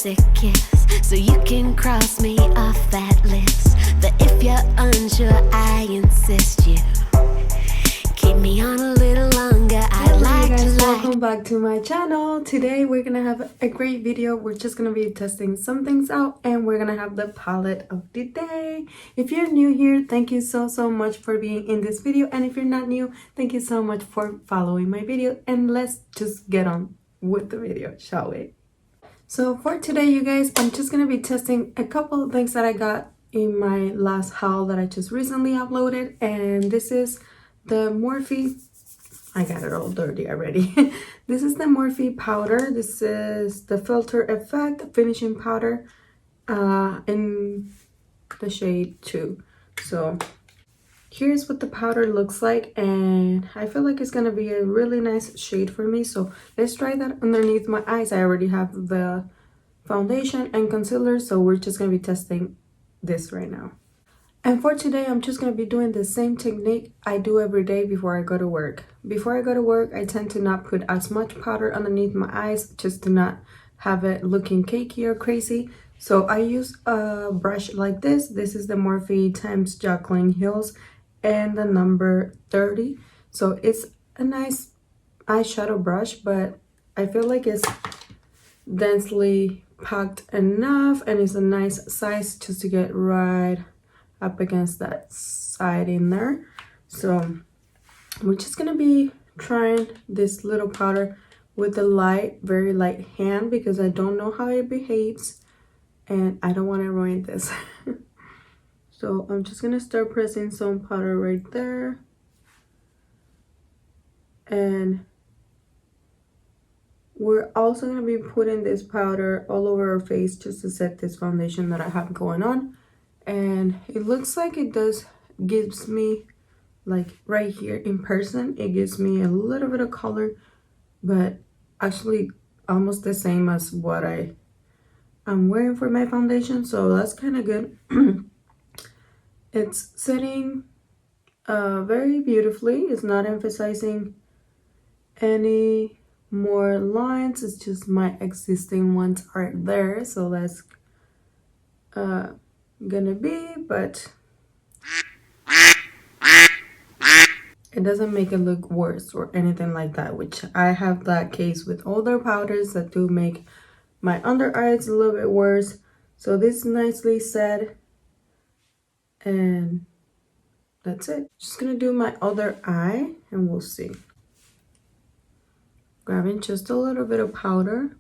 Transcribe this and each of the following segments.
basic kiss, so you can cross me off that list. But if you're unsure, I insist you keep me on a little longer. I'd like to welcome back to my channel. Today we're gonna have a great video. We're just gonna be testing some things out, and we're gonna have the palette of the day. If you're new here, thank you so much for being in this video, and if you're not new, thank you so much for following my video. And let's just get on with the video, shall we? So for today, you guys, I'm just gonna be testing a couple of things that I got in my last haul that I just recently uploaded, and this is the Morphe. I got it all dirty already. This is the Morphe powder. This is the Filter Effect finishing powder in the shade 2. So here's what the powder looks like, and I feel like it's gonna be a really nice shade for me. So let's try that underneath my eyes. I already have the foundation and concealer, so we're just gonna be testing this right now. And for today, I'm just going to be doing the same technique I do every day before I go to work. Before I go to work, I tend to not put as much powder underneath my eyes just to not have it looking cakey or crazy. So I use a brush like this. This is the Morphe Times Jacqueline Hills and the number 30. So it's a nice eyeshadow brush, but I feel like it's densely packed enough, and it's a nice size just to get right up against that side in there. So we're just gonna be trying this little powder with a light, very light hand, because I don't know how it behaves and I don't want to ruin this. So I'm just gonna start pressing some powder right there, and we're also gonna be putting this powder all over our face just to set this foundation that I have going on. And it looks like it gives me, like right here in person, it gives me a little bit of color, but actually almost the same as what I'm wearing for my foundation. So that's kind of good. It's setting very beautifully. It's not emphasizing any more lines. It's just my existing ones are there. So that's gonna be, but it doesn't make it look worse or anything like that, which I have that case with older powders that do make my under eyes a little bit worse. So this is nicely set, and that's it. Just gonna do my other eye and we'll see. Grabbing just a little bit of powder,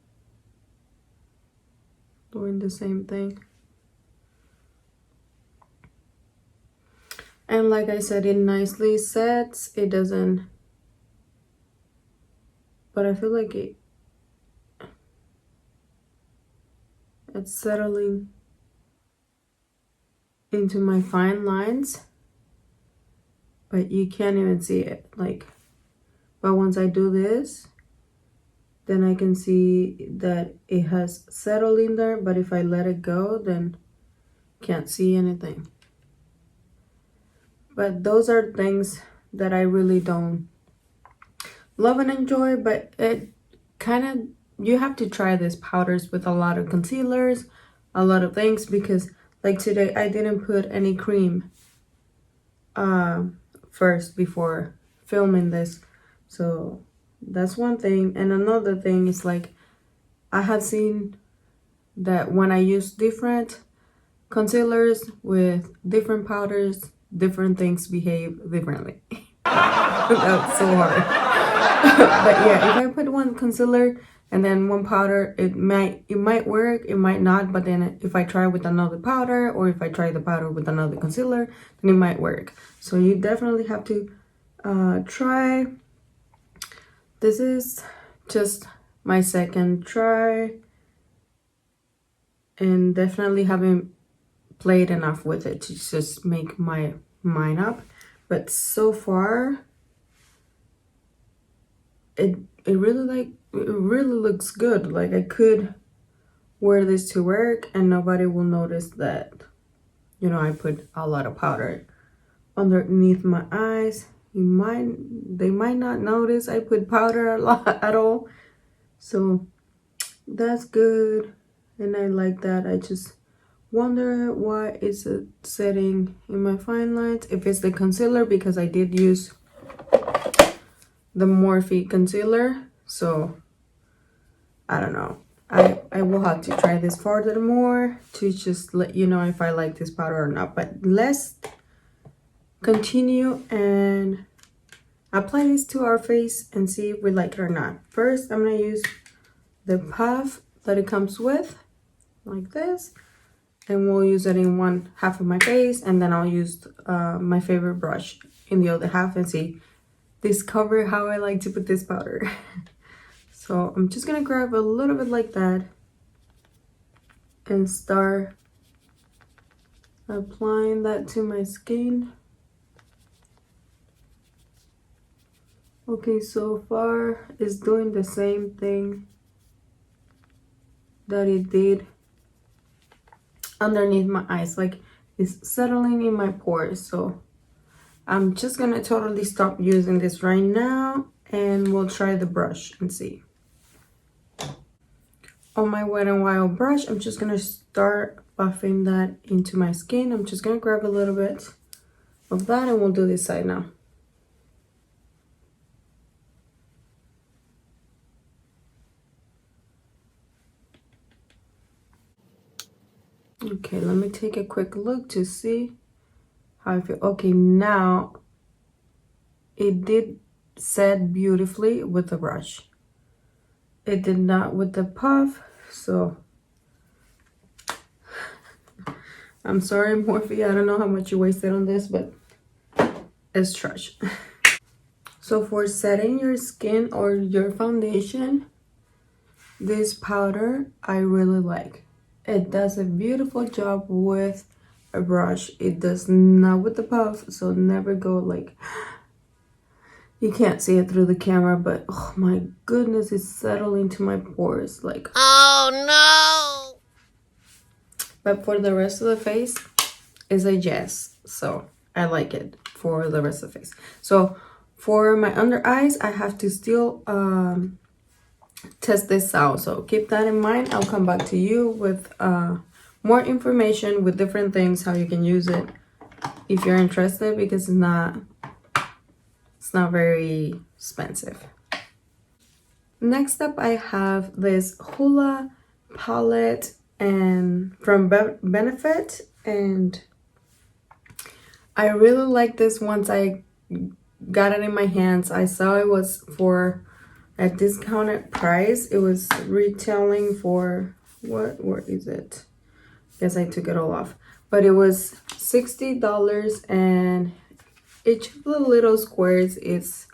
doing the same thing. And like I said, it nicely sets. It doesn't, but I feel like it's settling into my fine lines, but you can't even see it. Like, but once I do this, then I can see that it has settled in there. But if I let it go, then can't see anything. But those are things that I really don't love and enjoy, but it kind of, you have to try these powders with a lot of concealers, a lot of things, because like today I didn't put any cream first before filming this. So that's one thing. And another thing is, like, I have seen that when I use different concealers with different powders, different things behave differently. That's so hard. But yeah, if I put one concealer and then one powder, it might work, it might not. But then if I try with another powder, or if I try the powder with another concealer, then it might work. So you definitely have to try. This is just my second try, and definitely haven't played enough with it to just make my mind up. But so far it really looks good. Like, I could wear this to work and nobody will notice that, you know, I put a lot of powder underneath my eyes. They might not notice I put powder a lot at all. So that's good. and I like that. I just wonder why is it setting in my fine lines. If it's the concealer, because I did use the Morphe concealer, so I don't know. I will have to try this furthermore to just let you know if I like this powder or not. But let's continue and apply this to our face and see if we like it or not. First, I'm gonna use the puff that it comes with, like this, and we'll use it in one half of my face, and then I'll use my favorite brush in the other half and see, discover how I like to put this powder. So I'm just gonna grab a little bit like that and start applying that to my skin. Okay, so far it's doing the same thing that it did underneath my eyes, like it's settling in my pores. So I'm just gonna totally stop using this right now, and we'll try the brush and see. On my Wet n Wild brush, I'm just gonna start buffing that into my skin. I'm just gonna grab a little bit of that, and we'll do this side now. Okay, let me take a quick look to see how I feel. Okay, now it did set beautifully with the brush. It did not with the puff, so I'm sorry, Morphe. I don't know how much you wasted on this, but it's trash. So for setting your skin or your foundation, this powder I really like. It does a beautiful job with a brush. It does not with the puff, so never go like, you can't see it through the camera, but oh my goodness, it's settling to my pores like, oh no. But for the rest of the face is a yes, so I like it for the rest of the face. So for my under eyes, I have to still test this out, so keep that in mind. I'll come back to you with more information with different things, how you can use it if you're interested, because it's not very expensive. Next up, I have this Hula Palette and from Benefit, and I really like this. Once I got it in my hands, I saw it was for a discounted price. It was retailing for what is it? Guess I took it all off, but it was $60, and each of the little squares is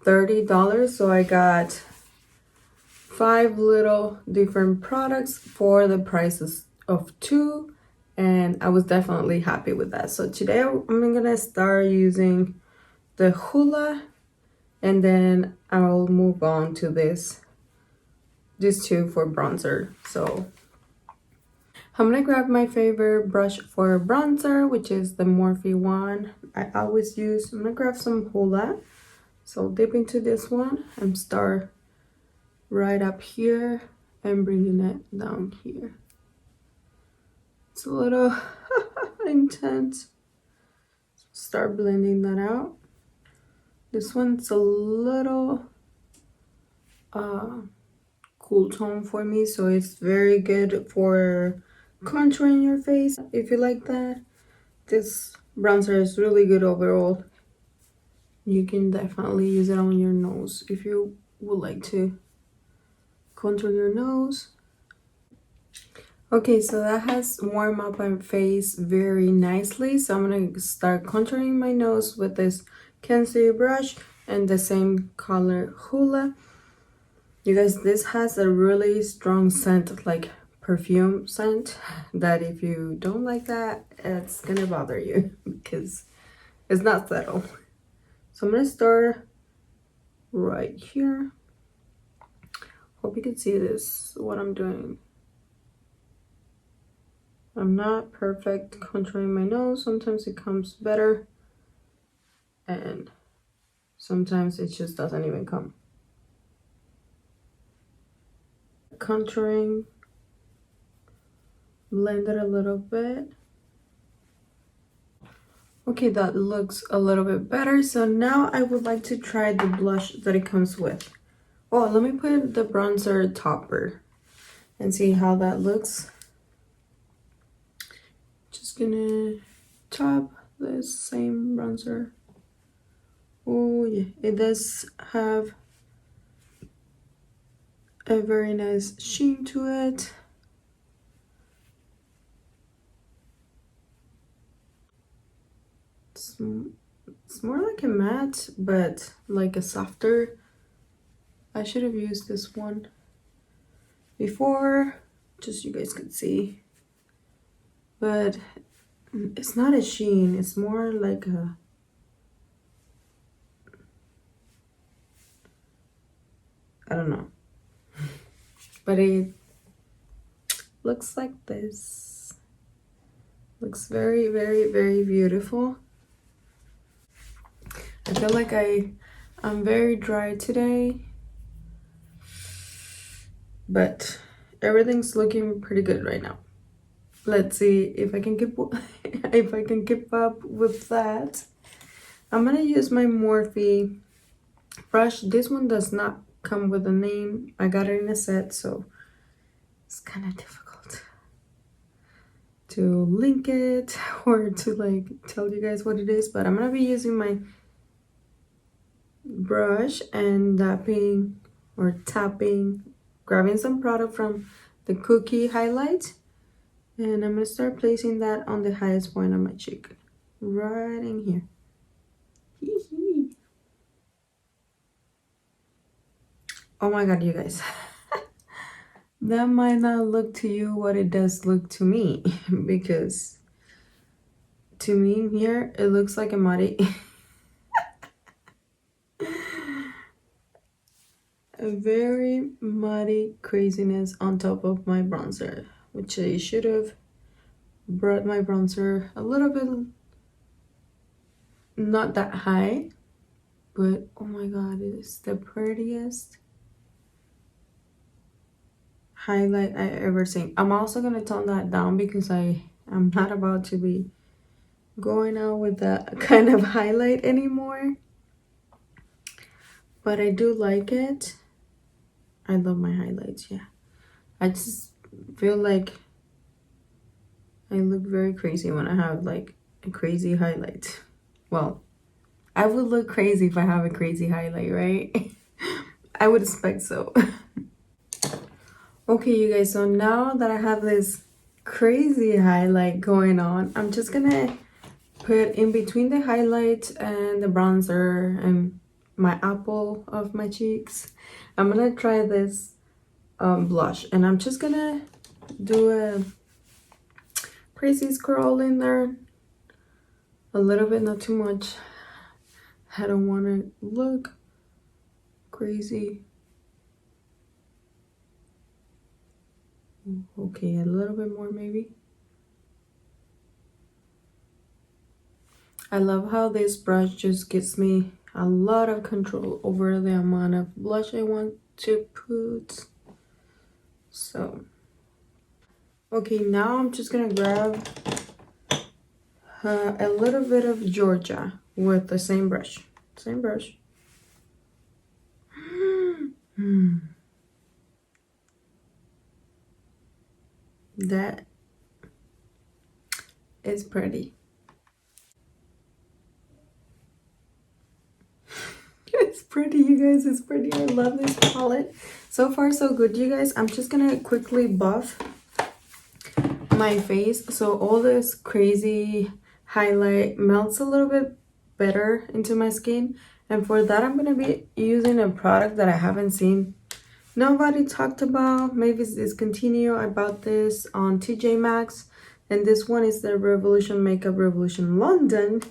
$30. So I got 5 little different products for the prices of 2, and I was definitely happy with that. So today I'm gonna start using the Hula, and then I'll move on to these 2 for bronzer. So I'm gonna grab my favorite brush for bronzer, which is the Morphe one I always use. I'm gonna grab some Hula, so dip into this one and start right up here and bringing it down here. It's a little intense. Start blending that out. This one's a little cool tone for me, so it's very good for contouring your face if you like that. This bronzer is really good overall. You can definitely use it on your nose if you would like to contour your nose. Okay, so that has warmed up my face very nicely, so I'm gonna start contouring my nose with this Kenzie brush and the same color Hula. You guys, this has a really strong scent, like perfume scent, that if you don't like that, it's gonna bother you because it's not subtle. So I'm gonna start right here. Hope you can see this, what I'm doing. I'm not perfect contouring my nose. Sometimes it comes better, and sometimes it just doesn't even come. Contouring blend it a little bit. Okay, that looks a little bit better. So now I would like to try the blush that it comes with. Oh, let me put the bronzer topper and see how that looks. Just gonna top this same bronzer. Oh yeah, it does have a very nice sheen to it. It's more like a matte, but like a softer. I should have used this one before, just so you guys could see. But it's not a sheen, it's more like a, I don't know. But it looks like this. Looks very, very, very beautiful. I feel like I'm very dry today, but everything's looking pretty good right now. Let's see if I can keep if I can keep up with that. I'm gonna use my Morphe brush. This one does not come with a name. I got it in a set, so it's kind of difficult to link it or to like tell you guys what it is, but I'm gonna be using my brush and tapping, grabbing some product from the cookie highlight, and I'm gonna start placing that on the highest point of my cheek, right in here. Oh my god, you guys. That might not look to you what it does look to me, because to me here it looks like a muddy a very muddy craziness on top of my bronzer, which I should have brought my bronzer a little bit, not that high, but oh my god, it's the prettiest highlight I ever seen. I'm also gonna tone that down because I'm not about to be going out with that kind of highlight anymore, but I do like it. I love my highlights. Yeah, I just feel like I look very crazy when I have like a crazy highlight. Well, I would look crazy if I have a crazy highlight, right? I would expect so. Okay, you guys, so now that I have this crazy highlight going on, I'm just gonna put in between the highlight and the bronzer and my apple of my cheeks, I'm gonna try this blush, and I'm just gonna do a crazy scroll in there a little bit, not too much. I don't want to look crazy. Okay, a little bit more maybe. I love how this brush just gives me a lot of control over the amount of blush I want to put. So, okay, now I'm just gonna grab a little bit of Georgia with the same brush. Same brush. That is pretty. It's pretty, you guys. It's pretty. I love this palette. So far, so good, you guys. I'm just gonna quickly buff my face so all this crazy highlight melts a little bit better into my skin. And for that, I'm gonna be using a product that I haven't seen nobody talked about. Maybe it's discontinued. I bought this on TJ Maxx, and this one is the Revolution Makeup Revolution London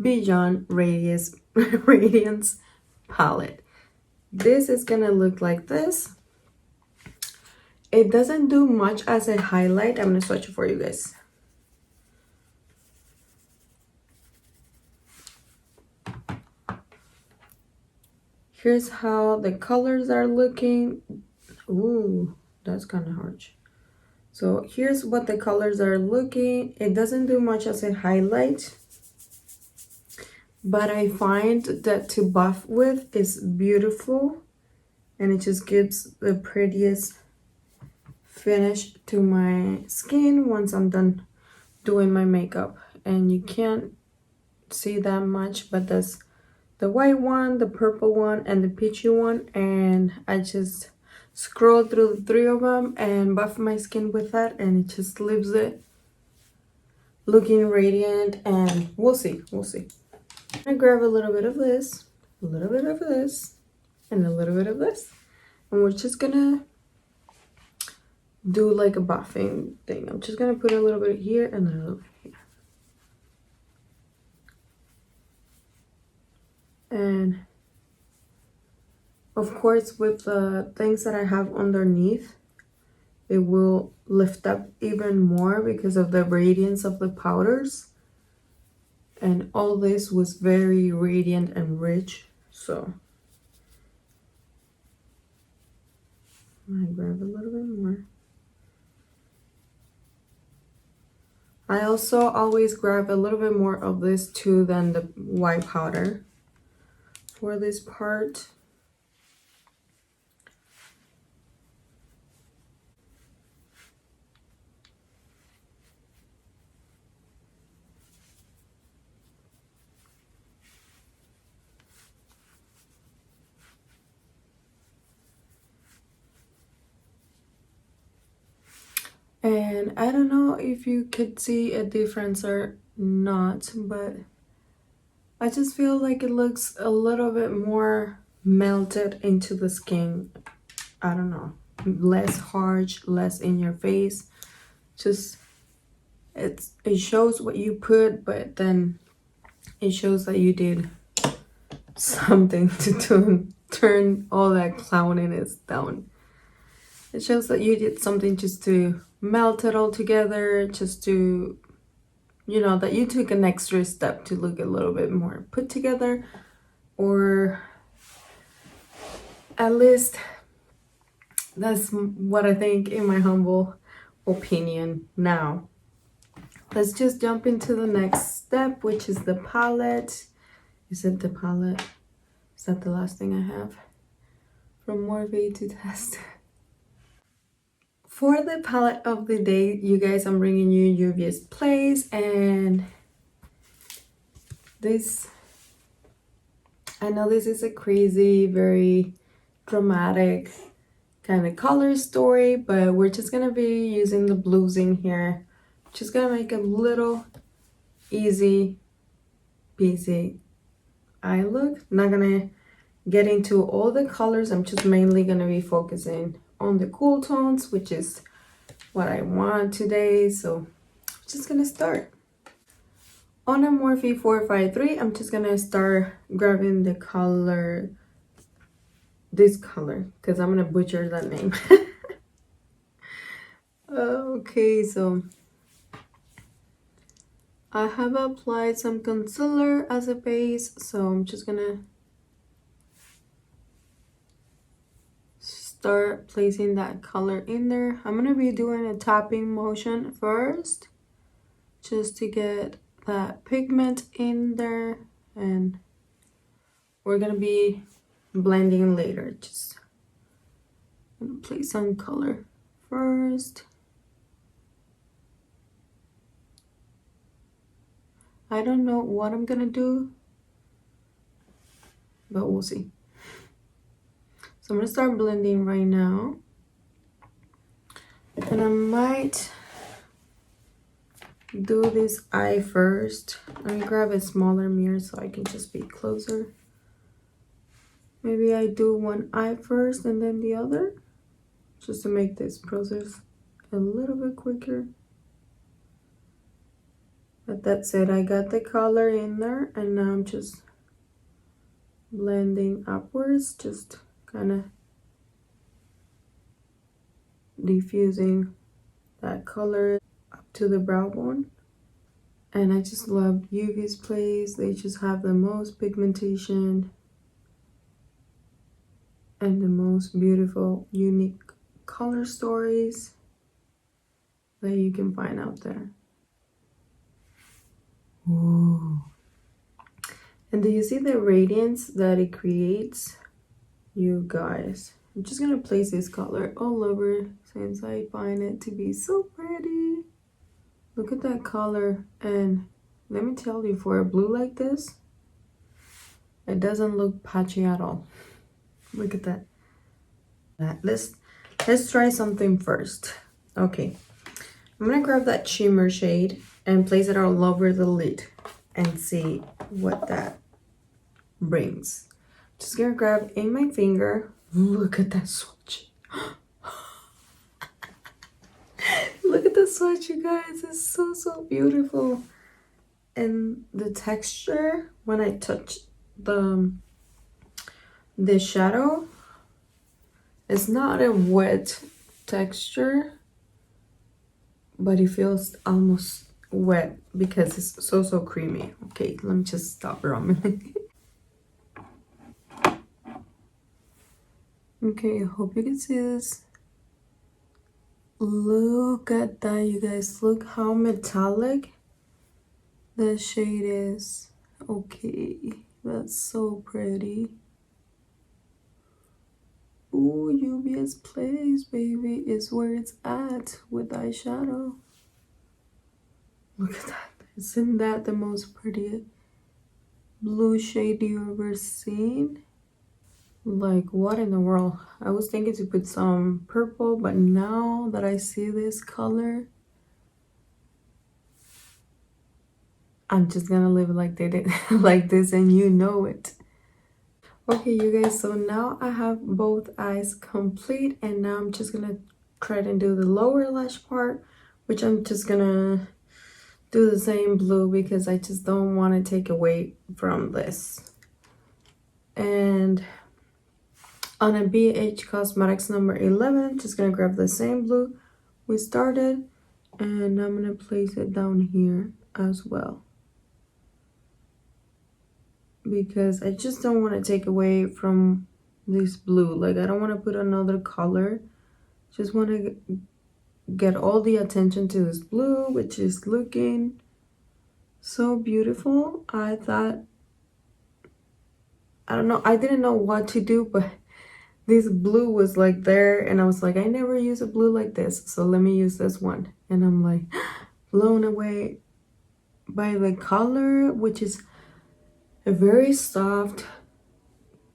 Beyond Radiance palette. This is gonna look like this. It doesn't do much as a highlight. I'm gonna swatch it for you guys. Here's how the colors are looking. Ooh, that's kind of harsh. So here's what the colors are looking. It doesn't do much as a highlight, but I find that to buff with is beautiful, and it just gives the prettiest finish to my skin once I'm done doing my makeup. And you can't see that much, but that's the white one, the purple one, and the peachy one, and I just scroll through the three of them and buff my skin with that, and it just leaves it looking radiant. And we'll see. I'm gonna grab a little bit of this, a little bit of this, and a little bit of this, and we're just gonna do like a buffing thing. I'm just gonna put a little bit here and a little bit here. And of course, with the things that I have underneath, it will lift up even more because of the radiance of the powders. And all this was very radiant and rich, so I grab a little bit more. I also always grab a little bit more of this too than the white powder for this part. And I don't know if you could see a difference or not, but I just feel like it looks a little bit more melted into the skin. I don't know, less harsh, less in your face. Just it shows what you put, but then it shows that you did something to turn all that clowniness down. It shows that you did something just to melt it all together, just to, you know, that you took an extra step to look a little bit more put together, or at least that's what I think in my humble opinion. Now let's just jump into the next step, which is the palette. Is it the palette? Is that the last thing I have from Morphe to test? For the palette of the day, you guys, I'm bringing you Juvia's Place, and this, I know this is a crazy, very dramatic kind of color story, but we're just gonna be using the blues in here. Just gonna make a little easy peasy eye look. Not gonna get into all the colors. I'm just mainly gonna be focusing on the cool tones, which is what I want today. So just gonna start on a Morphe 453. I'm just gonna start grabbing the color, this color, because I'm gonna butcher that name. Okay, so I have applied some concealer as a base, so I'm just gonna start placing that color in there. I'm gonna be doing a tapping motion first, just to get that pigment in there, and we're gonna be blending later. Just gonna place some color first. I don't know what I'm gonna do, but we'll see. So I'm gonna start blending right now, and I might do this eye first. Let me grab a smaller mirror so I can just be closer. Maybe I do one eye first and then the other, just to make this process a little bit quicker. But that's it, I got the color in there, and now I'm just blending upwards, just kind of diffusing that color up to the brow bone. And I just love Juvia's Place. They just have the most pigmentation and the most beautiful, unique color stories. that you can find out there. Ooh. And do you see the radiance that it creates? You guys, I'm just gonna place this color all over since I find it to be so pretty. Look at that color, and let me tell you, for a blue like this, it doesn't look patchy at all. Look at that. Let's try something first. Okay, I'm gonna grab that shimmer shade and place it all over the lid and see what that brings. Just gonna grab in my finger. Look at that swatch. Look at the swatch, you guys. It's so beautiful. And the texture, when I touch the shadow, it's not a wet texture, but it feels almost wet because it's so creamy. Okay, let me just stop for a minute. Okay, I hope you can see this. Look at that, you guys. Look how metallic the shade is. Okay, that's so pretty. Ooh, UVS Place, baby, is where it's at with eyeshadow. Look at that. Isn't that the most pretty blue shade you ever seen? Like, what in the world? I was thinking to put some purple, but now that I see this color, I'm just gonna leave it like they did, like this, and you know it. Okay, you guys, so now I have both eyes complete, and now I'm just gonna try to do the lower lash part, which I'm just gonna do the same blue because I just don't want to take away from this. And on a BH Cosmetics number 11, just gonna grab the same blue we started, and I'm gonna place it down here as well, because I just don't want to take away from this blue. Like, I don't want to put another color. Just want to get all the attention to this blue, which is looking so beautiful. I thought, I don't know, I didn't know what to do, but this blue was like there, and I was like, I never use a blue like this, so let me use this one. And I'm like blown away by the color, which is a very soft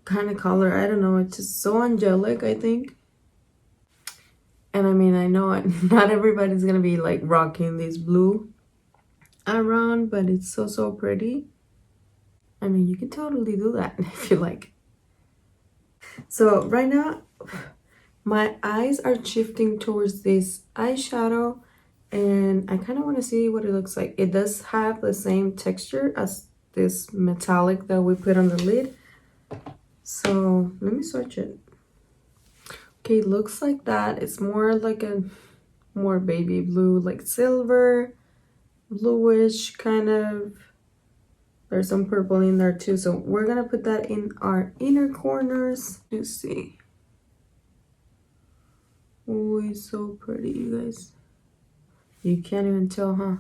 kind of color. I don't know, it's just so angelic, I think. And I mean, I know not everybody's gonna be like rocking this blue around, but it's so pretty. I mean, you can totally do that if you like. So right now, my eyes are shifting towards this eyeshadow, and I kind of want to see what it looks like. It does have the same texture as this metallic that we put on the lid. So let me swatch it. Okay, looks like that. It's more like a more baby blue, like silver, bluish kind of. There's some purple in there too. So we're gonna put that in our inner corners to see. Oh, it's so pretty, you guys. You can't even tell, huh?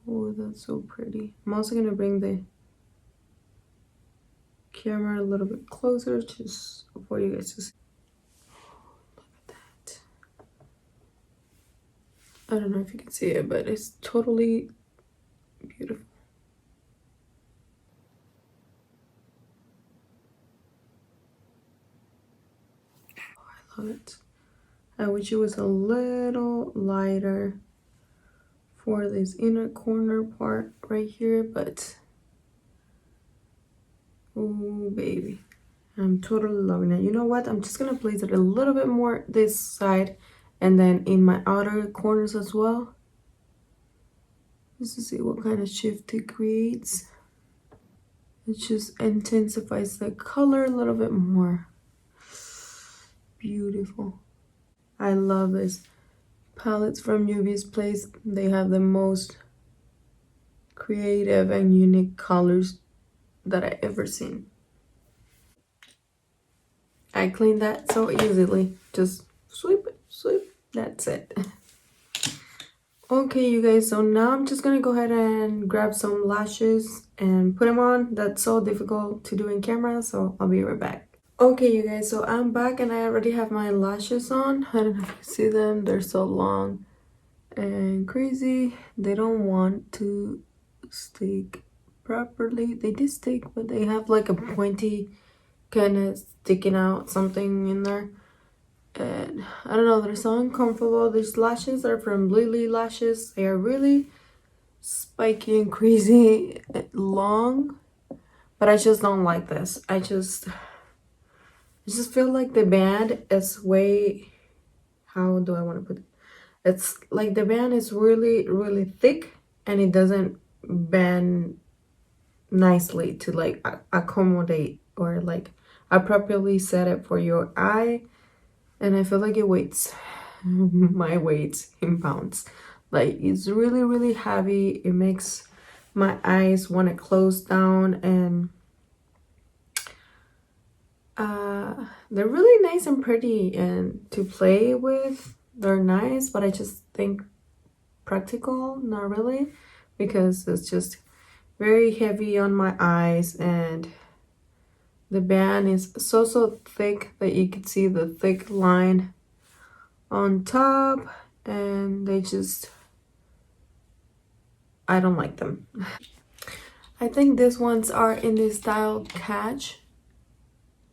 Oh, that's so pretty. I'm also gonna bring the camera a little bit closer just for you guys to see. Look at that. I don't know if you can see it, but it's totally beautiful. Oh, I love it. I wish it was a little lighter for this inner corner part right here, but oh baby, I'm totally loving it. You know what, I'm just gonna place it a little bit more this side and then in my outer corners as well, just to see what kind of shift it creates. It just intensifies the color a little bit more. Beautiful. I love this palettes from UVS Place. They have the most creative and unique colors that I ever seen. I cleaned that so easily, just sweep, sweep. That's it. Okay, you guys, so now I'm just gonna go ahead and grab some lashes and put them on. That's so difficult to do in camera, so I'll be right back. Okay, you guys, so I'm back and I already have my lashes on. I don't know if you see them, they're so long and crazy. They don't want to stick properly. They did stick, but they have like a pointy kind of sticking out something in there. And I don't know, they're so uncomfortable. These lashes are from Lily Lashes. They are really spiky and crazy long, but I just don't like this. I just feel like the band is way, how do I want to put it? It's like the band is really thick and it doesn't bend nicely to like accommodate or like appropriately set it for your eye. And I feel like it weights my weight in pounds. Like it's really heavy. It makes my eyes want to close down, and they're really nice and pretty and to play with. They're nice, but I just think practical, not really, because it's just very heavy on my eyes, and the band is so thick that you can see the thick line on top, and they just, I don't like them. I think these ones are in the style catch,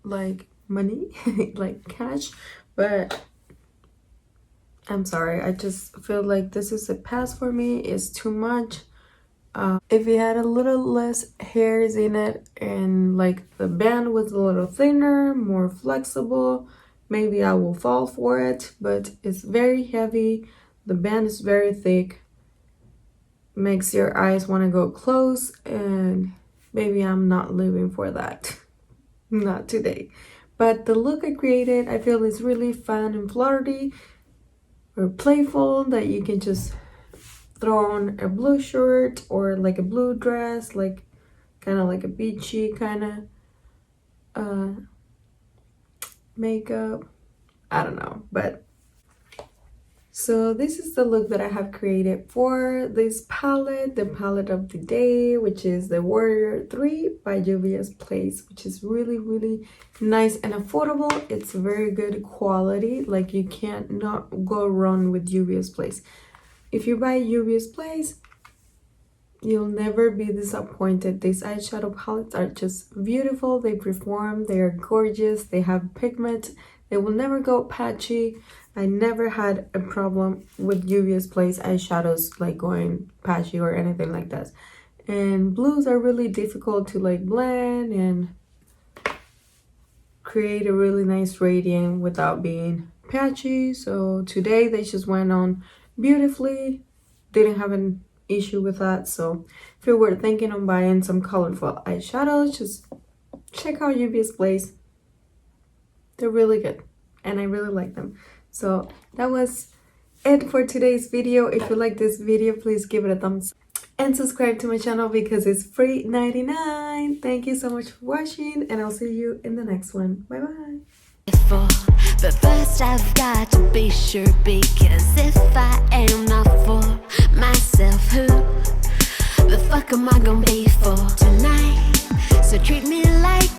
like money, like cash, but I'm sorry, I just feel like this is a pass for me. It's too much. If it had a little less hairs in it and like the band was a little thinner, more flexible, maybe I will fall for it, but it's very heavy. The band is very thick, makes your eyes want to go close, and maybe I'm not living for that. Not today. But the look I created, I feel is really fun and flirty or playful, that you can just throw on a blue shirt or like a blue dress, like kind of like a beachy kind of makeup. I don't know, but so this is the look that I have created for this palette, the palette of the day, which is the Warrior 3 by Juvia's Place, which is really nice and affordable. It's very good quality. Like you can't not go wrong with Juvia's Place. If you buy Juvia's Place, you'll never be disappointed. These eyeshadow palettes are just beautiful. They perform, they are gorgeous, they have pigment, they will never go patchy. I never had a problem with Juvia's Place eyeshadows like going patchy or anything like that. And blues are really difficult to like blend and create a really nice gradient without being patchy. So today they just went on beautifully. Didn't have an issue with that. So if you were thinking of buying some colorful eyeshadows, just check out Juvia's Place. They're really good and I really like them. So that was it for today's video. If you like this video, please give it a thumbs up and subscribe to my channel because it's free 99. Thank you so much for watching, and I'll see you in the next one. Bye bye. But first I've got to be sure, because if I am not for myself, who the fuck am I gonna be for tonight? So treat me like